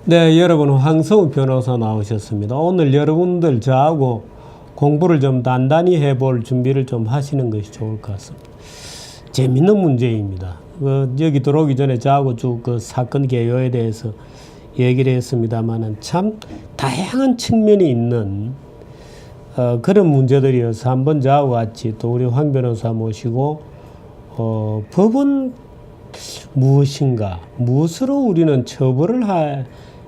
네, 여러분 황성우 변호사 나오셨습니다. 오늘 여러분들 저하고 공부를 좀 단단히 해볼 준비를 좀 하시는 것이 좋을 것 같습니다. 재밌는 문제입니다. 여기 들어오기 전에 저하고 쭉 그 사건 개요에 대해서 얘기를 했습니다만은 참 다양한 측면이 있는 그런 문제들이어서 한번 저하고 같이 또 우리 황 변호사 모시고 법은 무엇인가, 무엇으로 우리는 처벌을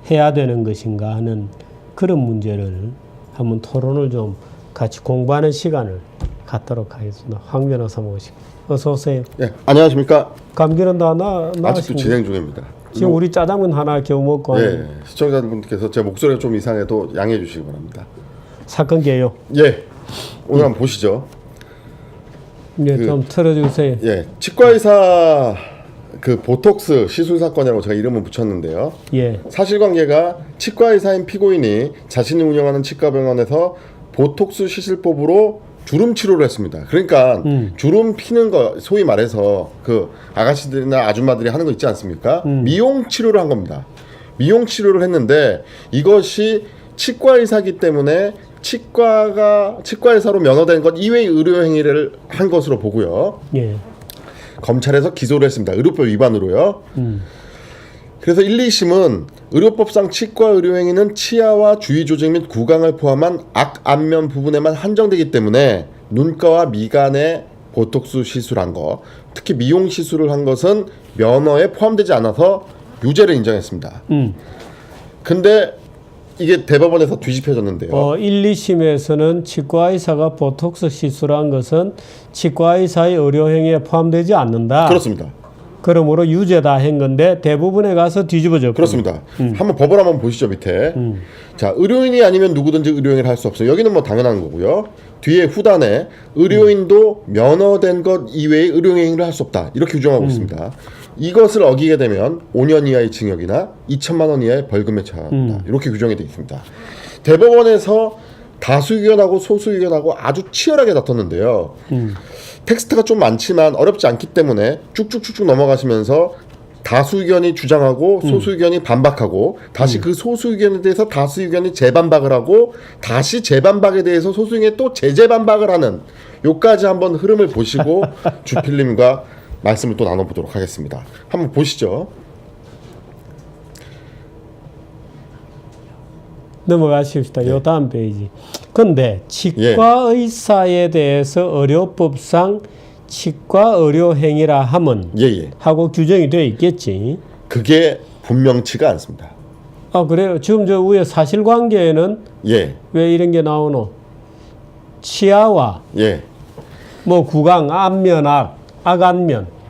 해야 되는 것인가 하는 그런 문제를 한번 토론을 좀 같이 공부하는 시간을 갖도록 하겠습니다. 황 변호사 모시고 어서 오세요. 네, 안녕하십니까? 감기는 다 아직도 진행 중입니다. 지금 우리 짜장면 하나 겨우 먹고 네, 시청자분께서 제 목소리가 좀 이상해도 양해해 주시기 바랍니다. 사건 개요. 예, 오늘 한번 보시죠. 예, 좀 틀어주세요. 예, 치과의사 그 보톡스 시술 사건이라고 제가 이름을 붙였는데요. 예. 사실관계가 치과의사인 피고인이 자신이 운영하는 치과병원에서 보톡스 시술법으로 주름 치료를 했습니다. 그러니까 주름 피는 거 소위 말해서 그 아가씨들이나 아줌마들이 하는 거 있지 않습니까? 미용 치료를 한 겁니다. 미용 치료를 했는데 이것이 치과의사기 때문에 치과의사로 면허된 것 이외의 의료 행위를 한 것으로 보고요. 예. 검찰에서 기소를 했습니다. 의료법 위반으로요. 그래서 1, 2심은 의료법상 치과 의료행위는 치아와 주위 조직 및 구강을 포함한 악안면 부분에만 한정되기 때문에 눈가와 미간에 보톡스 시술한 것, 특히 미용 시술을 한 것은 면허에 포함되지 않아서 유죄를 인정했습니다. 근데 이게 대법원에서 뒤집혀졌는데요. 1, 2심에서는 치과의사가 보톡스 시술한 것은 치과의사의 의료행위에 포함되지 않는다. 그렇습니다. 그러므로 유죄다 한 건데 대부분에 가서 뒤집어졌고. 그렇습니다. 한번 법을 한번 보시죠. 밑에. 자, 의료인이 아니면 누구든지 의료행위를 할 수 없어요. 여기는 뭐 당연한 거고요. 뒤에 후단에 의료인도 면허된 것 이외의 의료행위를 할 수 없다. 이렇게 규정하고 있습니다. 이것을 어기게 되면 5년 이하의 징역이나 2천만 원 이하의 벌금에 처한다. 이렇게 규정이 되어 있습니다. 대법원에서 다수 의견하고 소수 의견하고 아주 치열하게 다퉜는데요. 텍스트가 좀 많지만 어렵지 않기 때문에 쭉쭉쭉쭉 넘어가시면서 다수 의견이 주장하고 소수 의견이 반박하고 다시 그 소수 의견에 대해서 다수 의견이 재반박을 하고 다시 재반박에 대해서 소수 의견이 또 재반박을 하는 요까지 한번 흐름을 보시고 주필님과 말씀을 또 나눠보도록 하겠습니다. 한번 보시죠. 넘어가십시다. 요 다음 페이지. 근데 치과의사에 대해서 의료법상 치과 의료행위라 함은 하고 규정이 되어 있겠지. 그게 분명치가 않습니다. 아, 그래요? 지금 저 위에 사실관계에는 왜 이런 게 나오노? 치아와 뭐 구강, 안면, 악안면.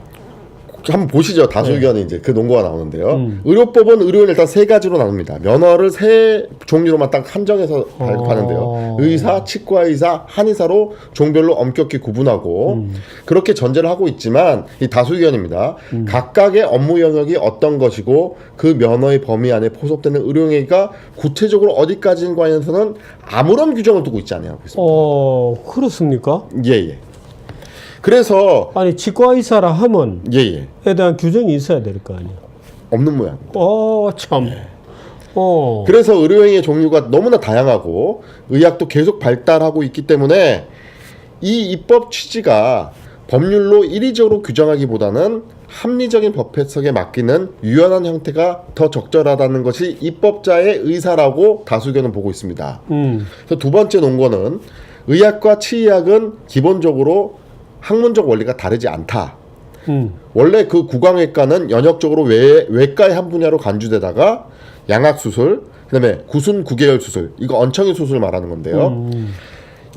한번 보시죠. 다수 의견이 이제 그 논거가 나오는데요. 의료법은 의료인 일단 세 가지로 나눕니다. 면허를 세 종류로만 딱 한정해서 발급하는데요. 의사, 치과의사, 한의사로 종별로 엄격히 구분하고 그렇게 전제를 하고 있지만 이 다수 의견입니다. 각각의 업무 영역이 어떤 것이고 그 면허의 범위 안에 포섭되는 의료행위가 구체적으로 어디까지인 관해서는 아무런 규정을 두고 있지 않냐고 있습니다. 그렇습니까? 예. 그래서 아니 치과의사라 하면 에 대한 규정이 있어야 될 거 아니야. 없는 모양입니다. 참. 그래서 의료행위의 종류가 너무나 다양하고 의학도 계속 발달하고 있기 때문에 이 입법 취지가 법률로 일의적으로 규정하기보다는 합리적인 법 해석에 맡기는 유연한 형태가 더 적절하다는 것이 입법자의 의사라고 다수 의견은 보고 있습니다. 그래서 두 번째 논거는 의학과 치의학은 기본적으로 학문적 원리가 다르지 않다. 원래 그 구강외과는 연역적으로 외과의 한 분야로 간주되다가 양악수술, 그다음에 구순구개열 수술, 이거 얹혀진 수술 말하는 건데요.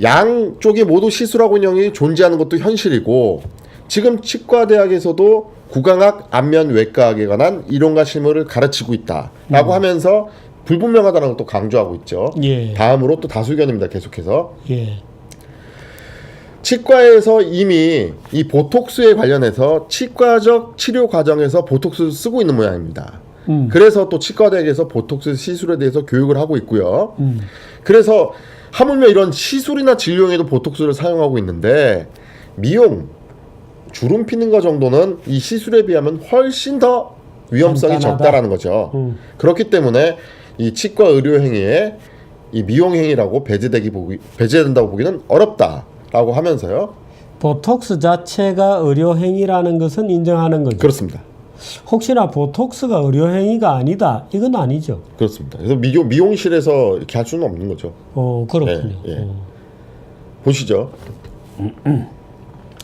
양쪽이 모두 시술하고 있는 영역이 존재하는 것도 현실이고 지금 치과대학에서도 구강학, 안면외과학에 관한 이론과 실무를 가르치고 있다라고 하면서 불분명하다는 것도 강조하고 있죠. 다음으로 또 다수 의견입니다. 계속해서. 치과에서 이미 이 보톡스에 관련해서 치과적 치료 과정에서 보톡스를 쓰고 있는 모양입니다. 그래서 또 치과대학에서 보톡스 시술에 대해서 교육을 하고 있고요. 그래서 하물며 이런 시술이나 진료에도 보톡스를 사용하고 있는데 미용, 주름 피는 거 정도는 이 시술에 비하면 훨씬 더 위험성이 간단하다. 적다라는 거죠. 그렇기 때문에 이 치과 의료 행위에 이 미용 행위라고 배제된다고 보기는 어렵다라고 하면서요. 보톡스 자체가 의료 행위라는 것은 인정하는 거죠. 그렇습니다. 혹시나 보톡스가 의료 행위가 아니다. 이건 아니죠. 그렇습니다. 그래서 미용실에서 이렇게 할 수는 없는 거죠. 그렇군요. 예, 예. 보시죠.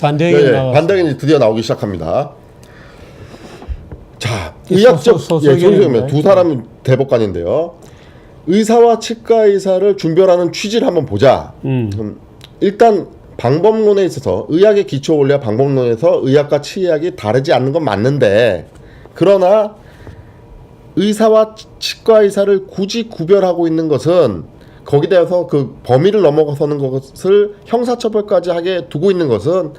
반대 의견 나왔습니다. 반대 의견이 드디어 나오기 시작합니다. 자, 이 의학적 소수의견입니다. 두 사람은 대법관인데요. 의사와 치과 의사를 준별하는 취지를 한번 보자. 일단 방법론에 있어서 의학의 기초 원리와 방법론에서 의학과 치의학이 다르지 않는 건 맞는데, 그러나 의사와 치과 의사를 굳이 구별하고 있는 것은 거기에 대해서 그 범위를 넘어서는 것을 형사처벌까지 하게 두고 있는 것은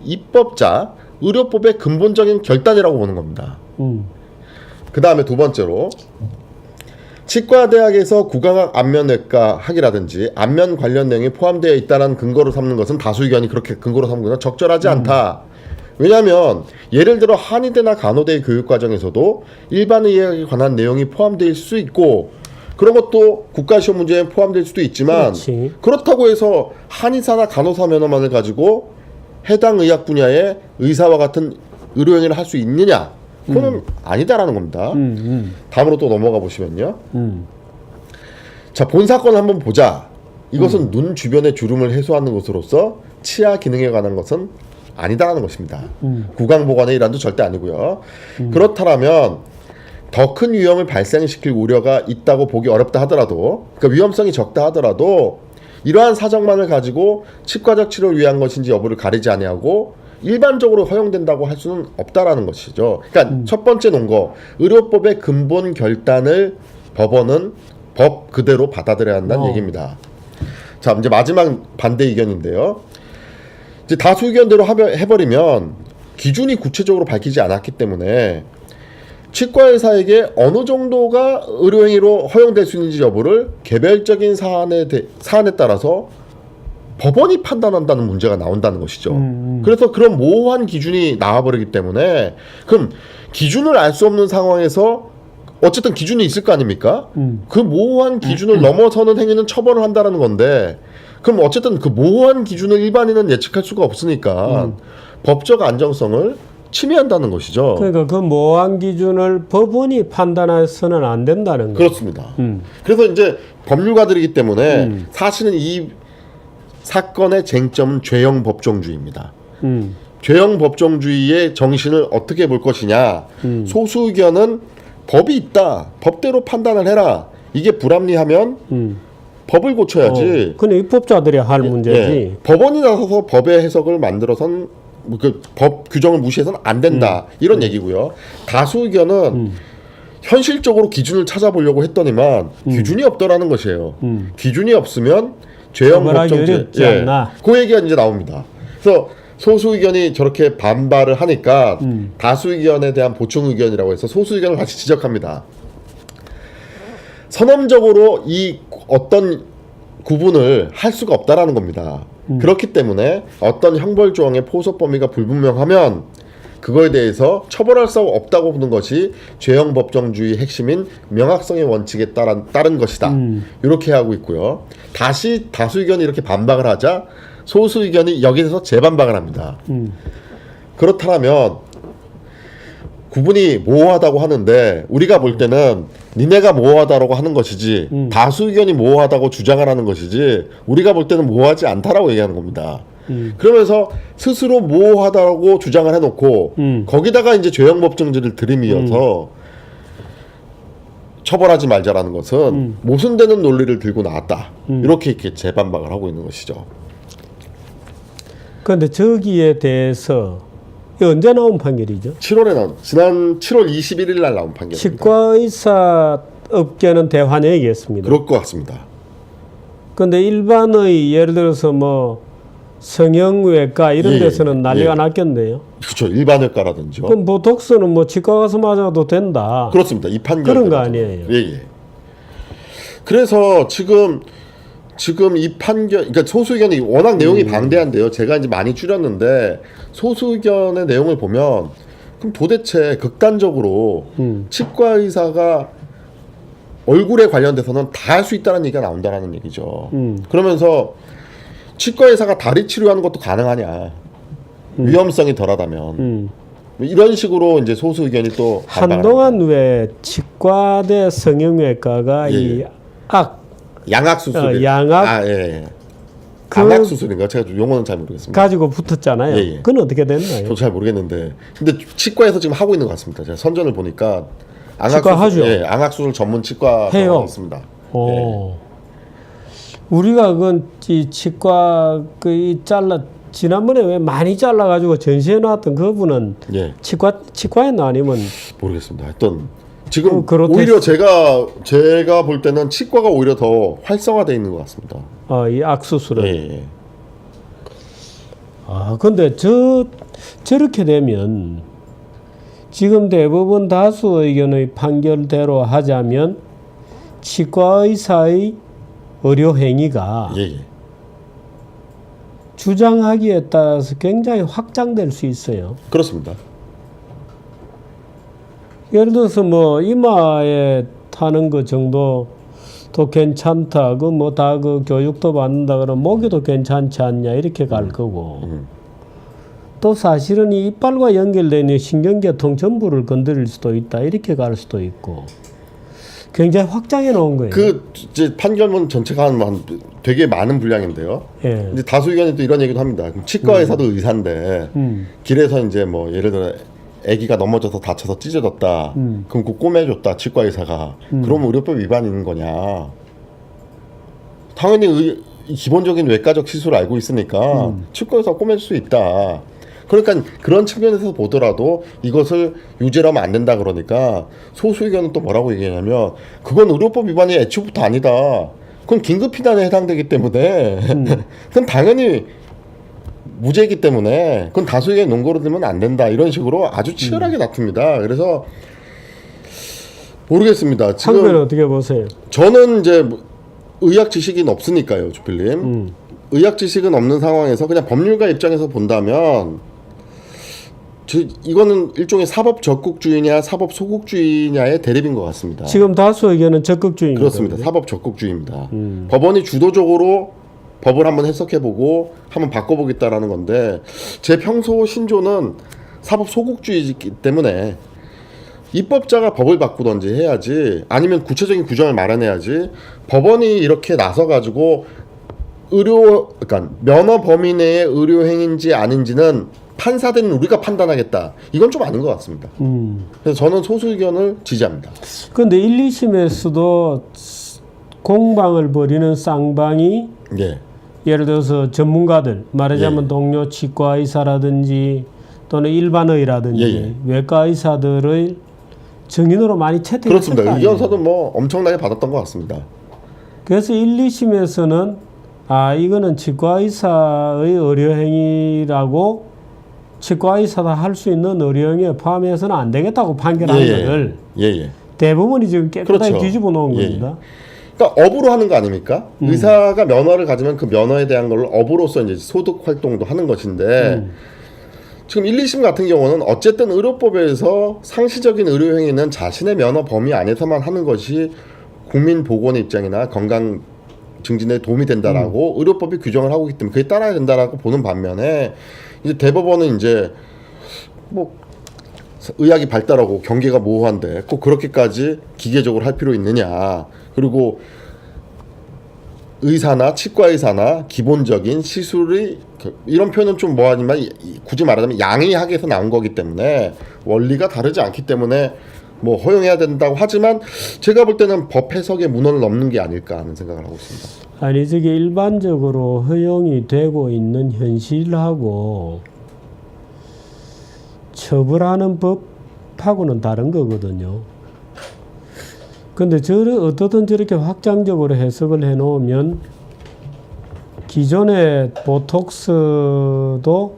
입법자 의료법의 근본적인 결단이라고 보는 겁니다. 그 다음에 두 번째로 치과대학에서 구강학 안면외과 학이라든지 안면 관련 내용이 포함되어 있다는 근거로 삼는 것은 다수 의견이 그렇게 근거로 삼는 것은 적절하지 않다. 왜냐하면 예를 들어 한의대나 간호대의 교육과정에서도 일반 의학에 관한 내용이 포함될 수 있고 그런 것도 국가시험 문제에 포함될 수도 있지만 그렇지. 그렇다고 해서 한의사나 간호사 면허만을 가지고 해당 의학 분야의 의사와 같은 의료행위를 할 수 있느냐? 그거는 아니다라는 겁니다. 다음으로 또 넘어가 보시면요. 자, 본 사건을 한번 보자. 이것은 눈 주변의 주름을 해소하는 것으로서 치아 기능에 관한 것은 아니다라는 것입니다. 구강보건의 일환도 절대 아니고요. 그렇다면 더 큰 위험을 발생시킬 우려가 있다고 보기 어렵다 하더라도, 그러니까 위험성이 적다 하더라도 이러한 사정만을 가지고 치과적 치료를 위한 것인지 여부를 가리지 아니하고 일반적으로 허용된다고 할 수는 없다라는 것이죠. 그러니까 첫 번째 논거, 의료법의 근본 결단을 법원은 법 그대로 받아들여야 한다는 얘기입니다. 자, 이제 마지막 반대 의견인데요. 이제 다수 의견대로 해버리면 기준이 구체적으로 밝히지 않았기 때문에 치과의사에게 어느 정도가 의료행위로 허용될 수 있는지 여부를 개별적인 사안에 따라서 법원이 판단한다는 문제가 나온다는 것이죠. 그래서 그런 모호한 기준이 나와버리기 때문에 그럼 기준을 알 수 없는 상황에서 어쨌든 기준이 있을 거 아닙니까? 그 모호한 기준을 넘어서는 행위는 처벌을 한다는 건데 그럼 어쨌든 그 모호한 기준을 일반인은 예측할 수가 없으니까 법적 안정성을 침해한다는 것이죠. 그러니까 그 모호한 기준을 법원이 판단해서는 안 된다는 거죠. 그렇습니다. 그래서 이제 법률가들이기 때문에 사실은 이 사건의 쟁점은 죄형 법정주의입니다. 죄형 법정주의의 정신을 어떻게 볼 것이냐. 소수 의견은 법이 있다. 법대로 판단을 해라. 이게 불합리하면 법을 고쳐야지. 근데 입법자들이 할 문제지. 법원이 나서서 법의 해석을 만들어선 그 법 규정을 무시해서는 안 된다. 이런 얘기고요. 다수 의견은 현실적으로 기준을 찾아보려고 했더니만 기준이 없더라는 것이에요. 기준이 없으면 죄형 법정주의. 그 얘기가 이제 나옵니다. 그래서 소수 의견이 저렇게 반발을 하니까 다수 의견에 대한 보충 의견이라고 해서 소수 의견을 다시 지적합니다. 선언적으로 이 어떤 구분을 할 수가 없다라는 겁니다. 그렇기 때문에 어떤 형벌 조항의 포섭 범위가 불분명하면 그거에 대해서 처벌할 수 없다고 보는 것이 죄형 법정주의 핵심인 명확성의 원칙에 따른 것이다. 이렇게 하고 있고요. 다시 다수 의견이 이렇게 반박을 하자 소수 의견이 여기서 재반박을 합니다. 그렇다면 구분이 모호하다고 하는데 우리가 볼 때는 니네가 모호하다고 하는 것이지 다수 의견이 모호하다고 주장을 하는 것이지 우리가 볼 때는 모호하지 않다라고 얘기하는 겁니다. 그러면서 스스로 모호하다고 주장을 해놓고 거기다가 이제 죄형 법정주의를 들이밀어서 처벌하지 말자라는 것은 모순되는 논리를 들고 나왔다. 이렇게 재반박을 하고 있는 것이죠. 그런데 저기에 대해서 언제 나온 판결이죠? 7월에 나온 지난 7월 21일 날 나온 판결입니다. 치과의사 업계는 대환영이겠습니다. 그럴 것 같습니다. 그런데 일반의 예를 들어서 뭐 성형외과 이런 데서는 난리가 났겠네요. 그렇죠. 일반외과라든지. 그럼 보톡스는 뭐 치과 가서 맞아도 된다. 그렇습니다. 이 판결 그런 거 아니에요. 예. 그래서 지금 이 판결, 그러니까 소수 의견이 워낙 내용이 방대한데요. 제가 이제 많이 줄였는데 소수 의견의 내용을 보면 그럼 도대체 극단적으로 음. 치과 의사가 얼굴에 관련돼서는 다 할 수 있다는 얘기가 나온다라는 얘기죠. 그러면서 치과 의사가 다리 치료하는 것도 가능하냐? 위험성이 덜하다면 이런 식으로 이제 소수 의견이 또 한동안 왜 치과대 성형외과가 예, 예. 이 악 양악 수술, 양악 예. 그 양악 수술인가? 제가 용어는 잘 모르겠습니다. 가지고 붙었잖아요. 예, 예. 그건 어떻게 됐나요? 저도 잘 모르겠는데, 근데 치과에서 지금 하고 있는 것 같습니다. 제가 선전을 보니까 치과 하죠. 예, 양악 수술 전문 치과가 해요. 있습니다. 오. 예. 우리가 그건 이 치과 그 잘라 지난번에 왜 많이 잘라가지고 전시해 놨던 그분은 예, 치과였나 아니면 모르겠습니다. 하여튼 지금 그렇다 오히려 제가 볼 때는 치과가 오히려 더 활성화되어 있는 것 같습니다. 이 악수술은 예, 예. 근데 저렇게 되면 지금 대부분 다수 의견의 판결대로 하자면 치과 의사의 의료 행위가 예, 예. 주장하기에 따라서 굉장히 확장될 수 있어요. 그렇습니다. 예를 들어서 뭐 이마에 타는 거 정도 도 괜찮다. 그 뭐 다 그 교육도 받는다 그러면 목에도 괜찮지 않냐 이렇게 갈 거고. 또 사실은 이 이빨과 연결되는 신경계통 전부를 건드릴 수도 있다. 이렇게 갈 수도 있고. 굉장히 확장해 놓은 거예요. 그 이제 판결문 전체가 한 되게 많은 분량인데요. 예. 이제 다수 의견이 또 이런 얘기도 합니다. 그럼 치과 의사도 의사인데 길에서 이제 뭐 예를 들어 아기가 넘어져서 다쳐서 찢어졌다. 그럼 그 꼬매줬다 치과 의사가. 그러면 의료법 위반인 거냐? 당연히 기본적인 외과적 시술을 알고 있으니까 치과 의사가 꼬매줄 수 있다. 그러니까 그런 측면에서 보더라도 이것을 유죄로 하면 안 된다 그러니까 소수 의견은 또 뭐라고 얘기하냐면 그건 의료법 위반이 애초부터 아니다. 그건 긴급 피난에 해당되기 때문에 그건 당연히 무죄이기 때문에 그건 다수 의견 논거로 들면 안 된다. 이런 식으로 아주 치열하게 다툽니다. 그래서 모르겠습니다. 지금 판결 어떻게 보세요? 저는 이제 의학 지식이 없으니까요, 주필님. 의학 지식은 없는 상황에서 그냥 법률가 입장에서 본다면 이거는 일종의 사법 적극주의냐 사법 소극주의냐의 대립인 것 같습니다. 지금 다수 의견은 적극주의입니다. 그렇습니다. 사법 적극주의입니다. 법원이 주도적으로 법을 한번 해석해보고 한번 바꿔보겠다라는 건데 제 평소 신조는 사법 소극주의이기 때문에 입법자가 법을 바꾸던지 해야지 아니면 구체적인 규정을 마련해야지 법원이 이렇게 나서가지고 그러니까 면허 범위 내의 의료 행위인지 아닌지는 판사들은 우리가 판단하겠다. 이건 좀 아닌 것 같습니다. 그래서 저는 소수 의견을 지지합니다. 그런데 1, 2심에서도 공방을 벌이는 쌍방이 예. 예를 들어서 전문가들 말하자면 예. 동료 치과 의사라든지 또는 일반의라든지 예. 외과 의사들의 증인으로 많이 채택했을 그렇습니다. 거 아니에요. 의견서도 뭐 엄청나게 받았던 것 같습니다. 그래서 1, 2심에서는 이거는 치과 의사의 의료 행위라고 치과 의사가 할 수 있는 의료 행위에 포함해서는 안 되겠다고 판결하는 것을 예. 대부분이 지금 깨끗하게 그렇죠. 뒤집어 놓은 예. 겁니다. 그러니까 업으로 하는 거 아닙니까? 의사가 면허를 가지면 그 면허에 대한 걸 업으로서 이제 소득 활동도 하는 것인데 지금 1, 2심 같은 경우는 어쨌든 의료법에서 상시적인 의료 행위는 자신의 면허 범위 안에서만 하는 것이 국민 보건의 입장이나 건강 증진에 도움이 된다라고 의료법이 규정을 하고 있기 때문에 그에 따라야 된다라고 보는 반면에 이제 대법원은 이제 뭐 의학이 발달하고 경계가 모호한데 꼭 그렇게까지 기계적으로 할 필요 있느냐. 그리고 의사나 치과 의사나 기본적인 시술이 이런 표현은 좀 뭐하지만 굳이 말하자면 양의학에서 나온 거기 때문에 원리가 다르지 않기 때문에 뭐 허용해야 된다고 하지만 제가 볼 때는 법 해석의 문헌을 넘는 게 아닐까 하는 생각을 하고 있습니다. 아니 저게 일반적으로 허용이 되고 있는 현실하고 처벌하는 법하고는 다른 거거든요. 근데 어떻든 저렇게 확장적으로 해석을 해놓으면 기존의 보톡스도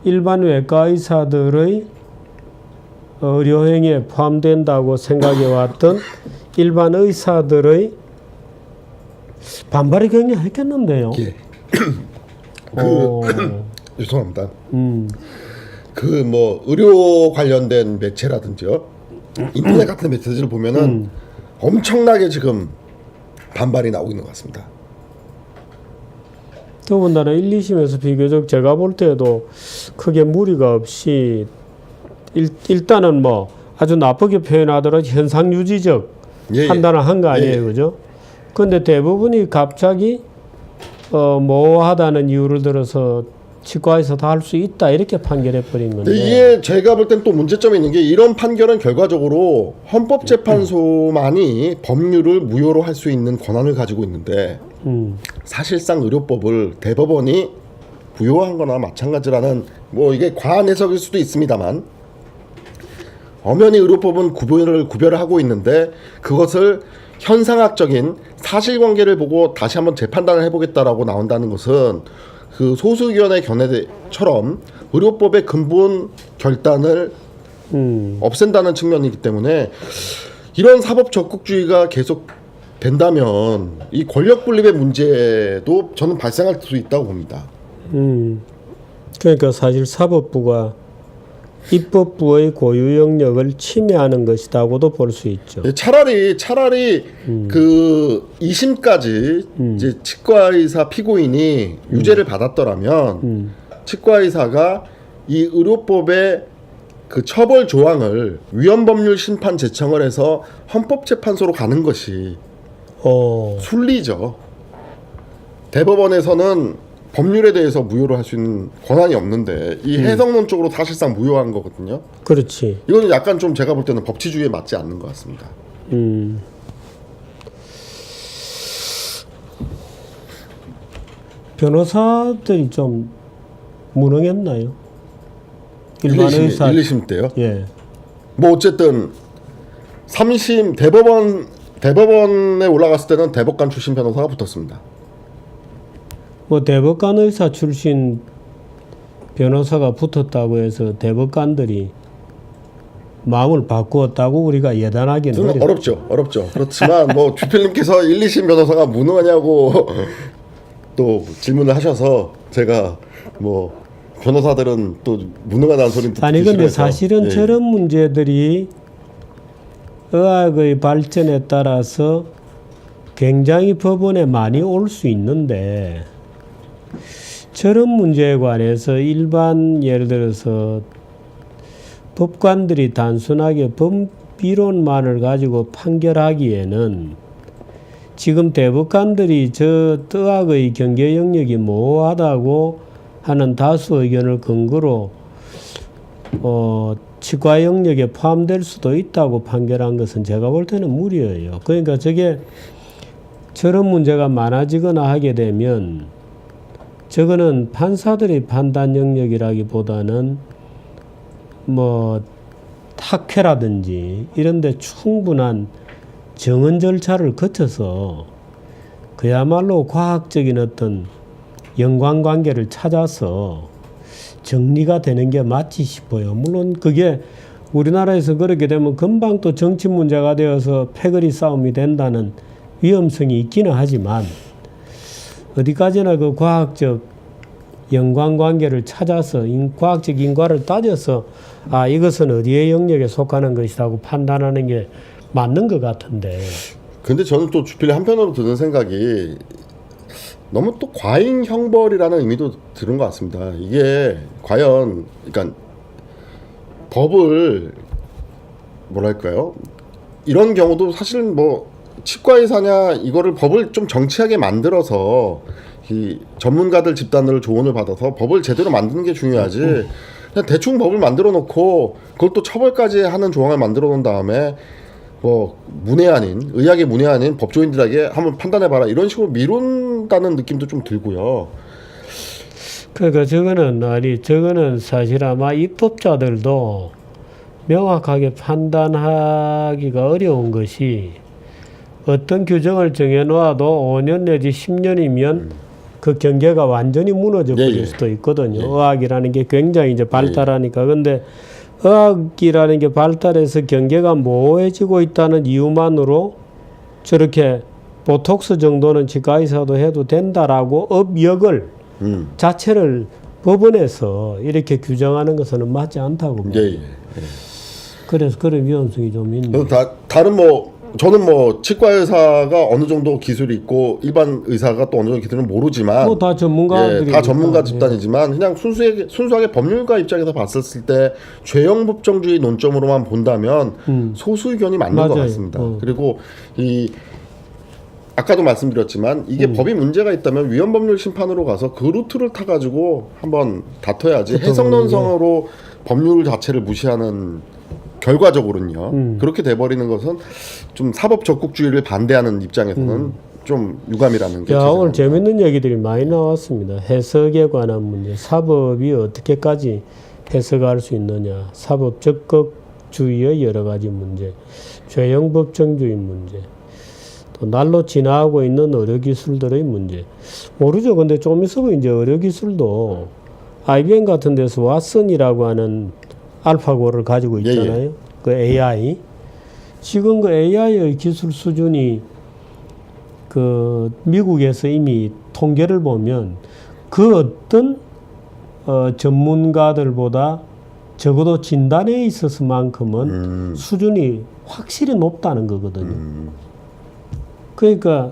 일반 외과 의사들의 의료행위에 포함된다고 생각해왔던 일반 의사들의 반발이 굉장히 했겠는데요. 예. 죄송합니다. 그 뭐 의료 관련된 매체라든지요, 인터넷 같은 매체들을 보면은 엄청나게 지금 반발이 나오고 있는 것 같습니다. 더군다나 1, 2심에서 비교적 제가 볼 때도 크게 무리가 없이 일단은 뭐 아주 나쁘게 표현하더라도 현상 유지적 예, 예. 판단을 한 거 아니에요, 예, 예. 그죠? 근데 대부분이 갑자기 모호하다는 이유를 들어서 치과에서 다 할 수 있다 이렇게 판결해 버린 건데. 근데 이게 제가 볼 땐 또 문제점이 있는 게, 이런 판결은 결과적으로 헌법재판소만이 법률을 무효로 할 수 있는 권한을 가지고 있는데 사실상 의료법을 대법원이 부여한 거나 마찬가지라는, 뭐 이게 과한 해석일 수도 있습니다만 엄연히 의료법은 구별을 하고 있는데, 그것을 현상학적인 사실관계를 보고 다시 한번 재판단을 해보겠다라고 나온다는 것은 그 소수의견의 견해처럼 의료법의 근본 결단을 없앤다는 측면이기 때문에, 이런 사법 적극주의가 계속 된다면 이 권력 분립의 문제도 저는 발생할 수 있다고 봅니다. 그러니까 사실 사법부가 입법부의 고유 영역을 침해하는 것이라고도 볼 수 있죠. 차라리 그 2심까지 이제 치과의사 피고인이 유죄를 받았더라면 치과의사가 이 의료법의 그 처벌 조항을 위헌법률 심판 제청을 해서 헌법재판소로 가는 것이 순리죠. 대법원에서는 법률에 대해서 무효로 할 수 있는 권한이 없는데, 이 해석론적으로 사실상 무효한 거거든요. 그렇지. 이거는 약간 좀 제가 볼 때는 법치주의에 맞지 않는 것 같습니다. 변호사들이 좀 무능했나요? 1, 2심 때요? 예. 뭐 어쨌든 3심 대법원에 올라갔을 때는 대법관 출신 변호사가 붙었습니다. 뭐 대법관 의사 출신 변호사가 붙었다고 해서 대법관들이 마음을 바꾸었다고 우리가 예단하기는 어렵죠. 그렇지만 뭐 주필님께서 1, 2심 변호사가 무능하냐고 또 질문을 하셔서, 제가 뭐 변호사들은 또 무능하다는 소리는 듣기 아니 근데 싫어해서. 사실은 예. 저런 문제들이 의학의 발전에 따라서 굉장히 법원에 많이 올 수 있는데, 저런 문제에 관해서 일반 예를 들어서 법관들이 단순하게 법이론만을 가지고 판결하기에는 지금 대법관들이 저 의학의 경계 영역이 모호하다고 하는 다수 의견을 근거로 치과 영역에 포함될 수도 있다고 판결한 것은 제가 볼 때는 무리예요. 그러니까 저런 문제가 많아지거나 하게 되면 저거는 판사들의 판단 영역이라기보다는 뭐 학회라든지 이런 데 충분한 정은 절차를 거쳐서 그야말로 과학적인 어떤 연관관계를 찾아서 정리가 되는 게 맞지 싶어요. 물론 그게 우리나라에서 그렇게 되면 금방 또 정치 문제가 되어서 패거리 싸움이 된다는 위험성이 있기는 하지만, 어디까지나 그 과학적 연관관계를 찾아서 과학적 인과를 따져서 이것은 어디의 영역에 속하는 것이라고 판단하는 게 맞는 것 같은데. 근데 저는 또 주필 한편으로 드는 생각이, 너무 또 과잉 형벌이라는 의미도 들은 것 같습니다. 이게 과연, 그러니까 법을 뭐랄까요? 이런 경우도 사실 뭐 치과의사냐 이거를 법을 좀 정치하게 만들어서 이 전문가들 집단으로 조언을 받아서 법을 제대로 만드는 게 중요하지, 그냥 대충 법을 만들어 놓고 그걸 또 처벌까지 하는 조항을 만들어 놓은 다음에 뭐 의학의 문외 아닌 법조인들에게 한번 판단해봐라 이런 식으로 미룬다는 느낌도 좀 들고요. 그러니까 저거는 사실 아마 입법자들도 명확하게 판단하기가 어려운 것이, 어떤 규정을 정해놓아도 5년 내지 10년이면 그 경계가 완전히 무너져 버릴 수도 있거든요. 의학이라는 게 굉장히 이제 발달하니까. 근데 의학이라는 게 발달해서 경계가 모호해지고 있다는 이유만으로 저렇게 보톡스 정도는 치과의사도 해도 된다라고 업역을 자체를 법원에서 이렇게 규정하는 것은 맞지 않다고 봅니다. 예, 예. 그래서 그런 위험성이 좀 있는. 그래서 다른 저는 치과 의사가 어느 정도 기술이 있고 일반 의사가 또 어느 정도 기술은 모르지만 뭐 다 전문가들이 다 전문가 집단이지만 그냥 순수하게 법률가 입장에서 봤을 때 죄형 법정주의 논점으로만 본다면 소수 의견이 맞는 것 맞아요. 같습니다. 그리고 아까도 말씀드렸지만 이게 법이 문제가 있다면 위헌법률 심판으로 가서 그 루트를 타가지고 한번 다퉈야지 해석론성으로 법률 자체를 무시하는 결과적으로는요. 그렇게 돼버리는 것은 좀 사법 적국주의를 반대하는 입장에서는 좀 유감이라는 게. 야, 오늘 죄송합니다. 재밌는 얘기들이 많이 나왔습니다. 해석에 관한 문제, 사법이 어떻게까지 해석할 수 있느냐, 사법 적극주의의 여러 가지 문제, 죄형 법정주의 문제, 또 날로 진화하고 있는 의료 기술들의 문제. 모르죠. 근데 좀 있으면 이제 의료 기술도 IBM 같은 데서 왓슨이라고 하는 알파고를 가지고 있잖아요. 그 AI. 지금 그 AI의 기술 수준이 그 미국에서 이미 통계를 보면 그 어떤 전문가들보다 적어도 진단에 있어서만큼은 수준이 확실히 높다는 거거든요. 그러니까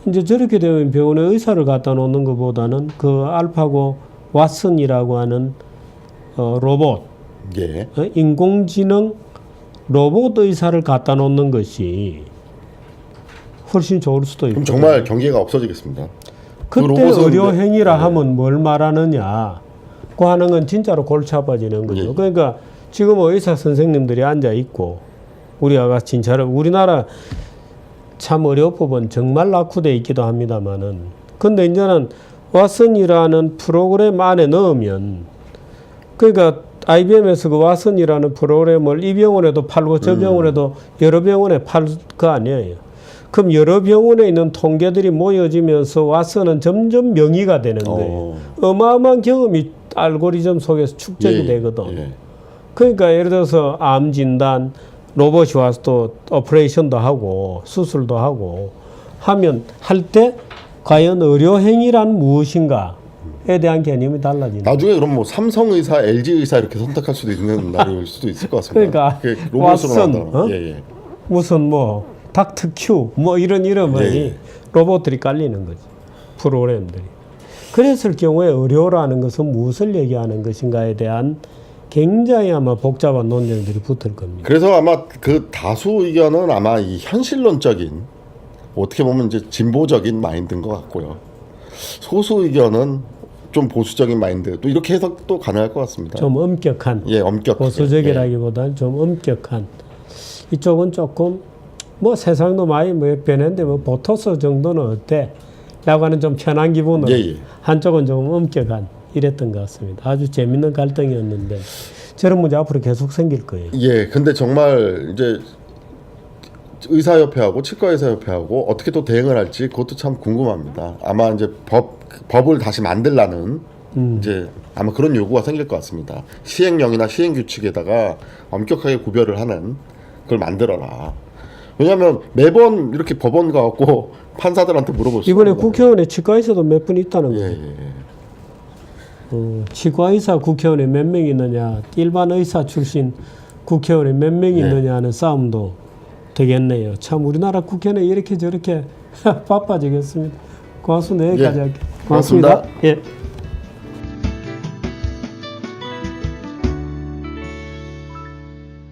이제 저렇게 되면 병원에 의사를 갖다 놓는 것보다는 그 알파고 왓슨이라고 하는 로봇, 예. 인공지능 로봇 의사를 갖다 놓는 것이 훨씬 좋을 수도 있고. 그럼 정말 경계가 없어지겠습니다. 그 그때 로봇은 의료행위라 네. 하면 뭘 말하느냐 그 하는 건 진짜로 골치 아파지는 거죠. 예. 그러니까 지금 의사 선생님들이 앉아 있고 우리가 진짜로 우리나라 참 의료법은 정말 낙후돼 있기도 합니다만은 근데 이제는 왓슨이라는 프로그램 안에 넣으면 그러니까 IBM에서 그 왓슨이라는 프로그램을 이 병원에도 팔고 저 병원에도 여러 병원에 팔 거 아니에요. 그럼 여러 병원에 있는 통계들이 모여지면서 왓슨은 점점 명의가 되는 거예요. 어마어마한 경험이 알고리즘 속에서 축적이 되거든. 예. 그러니까 예를 들어서 암 진단, 로봇이 와서 또 오퍼레이션도 하고 수술도 하고 하면 할 때 과연 의료행위란 무엇인가에 대한 개념이 달라지는 나중에 그럼 삼성 의사, LG 의사 이렇게 선택할 수도 있는 날일 수도 있을 것 같습니다. 그러니까 로봇으로 왓슨, 나온다. 예. 무슨 뭐 닥터 큐 뭐 이런 이름의 예. 로봇들이 깔리는 거지. 프로그램들이. 그랬을 경우에 의료라는 것은 무엇을 얘기하는 것인가에 대한 굉장히 아마 복잡한 논쟁들이 붙을 겁니다. 그래서 아마 그 다수 의견은 아마 이 현실론적인 어떻게 보면 이제 진보적인 마인드인 것 같고요. 소수 의견은 좀 보수적인 마인드 또 이렇게 해석도 가능할 것 같습니다. 좀 엄격한 엄격하게. 보수적이라기보다는 좀 엄격한 이쪽은 조금 뭐 세상도 많이 뭐 변했는데 뭐 보토스 정도는 어때? 라고 하는 좀 편한 기분으로 한쪽은 좀 엄격한 이랬던 것 같습니다. 아주 재밌는 갈등이었는데 저런 문제 앞으로 계속 생길 거예요. 예, 근데 정말 이제 의사협회하고 치과의사협회하고 어떻게 또 대응을 할지 그것도 참 궁금합니다. 아마 이제 법을 다시 만들라는 이제 아마 그런 요구가 생길 것 같습니다. 시행령이나 시행규칙에다가 엄격하게 구별을 하는 그걸 만들어라. 왜냐하면 매번 이렇게 법원 가갖고 판사들한테 물어볼 수 이번에 국회의원에 치과의사도 몇 분 있다는 거예요. 예. 치과의사 국회의원에 몇 명 있느냐, 일반 의사 출신 국회의원에 몇 명 있느냐 하는 싸움도 되겠네요. 참 우리나라 국회는 이렇게 저렇게 바빠지겠습니다. 고맙습니다. 여기까지 할게요. 고맙습니다. 예.